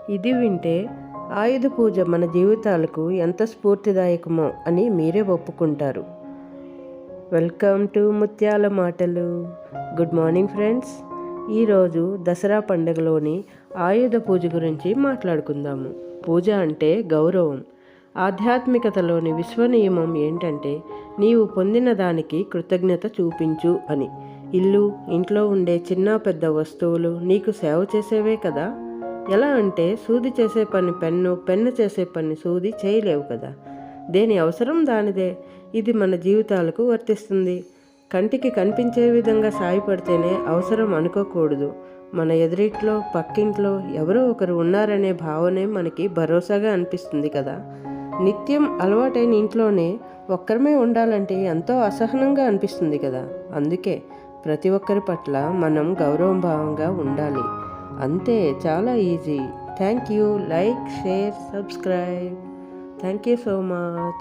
ఇది వింటే ఆయుధ పూజ మన జీవితాలకు ఎంత స్ఫూర్తిదాయకమో అని మీరే ఒప్పుకుంటారు. వెల్కమ్ టు ముత్యాల మాటలు. Good morning friends. ఈరోజు దసరా పండుగలోని ఆయుధ పూజ గురించి మాట్లాడుకుందాము. పూజ అంటే గౌరవం. ఆధ్యాత్మికతలోని విశ్వనియమం ఏంటంటే నీవు పొందిన దానికి కృతజ్ఞత చూపించు అని. ఇల్లు, ఇంట్లో ఉండే చిన్న పెద్ద వస్తువులు నీకు సేవ చేసేవే కదా. ఎలా అంటే సూది చేసే పని పెన్ను చేసే పని సూది చేయలేవు కదా. దేని అవసరం దానిదే. ఇది మన జీవితాలకు వర్తిస్తుంది. కంటికి కనిపించే విధంగా సాయపడితేనే అవసరం అనుకోకూడదు. మన ఎదురిట్లో, పక్కింట్లో ఎవరో ఒకరు ఉన్నారనే భావనే మనకి భరోసాగా అనిపిస్తుంది కదా. నిత్యం అలవాటైన ఇంట్లోనే ఒక్కరమే ఉండాలంటే ఎంతో అసహనంగా అనిపిస్తుంది కదా. అందుకే ప్రతి ఒక్కరి పట్ల మనం గౌరవభావంగా ఉండాలి. అంతే, చాలా easy. Thank you. Like, share, subscribe. Thank you so much.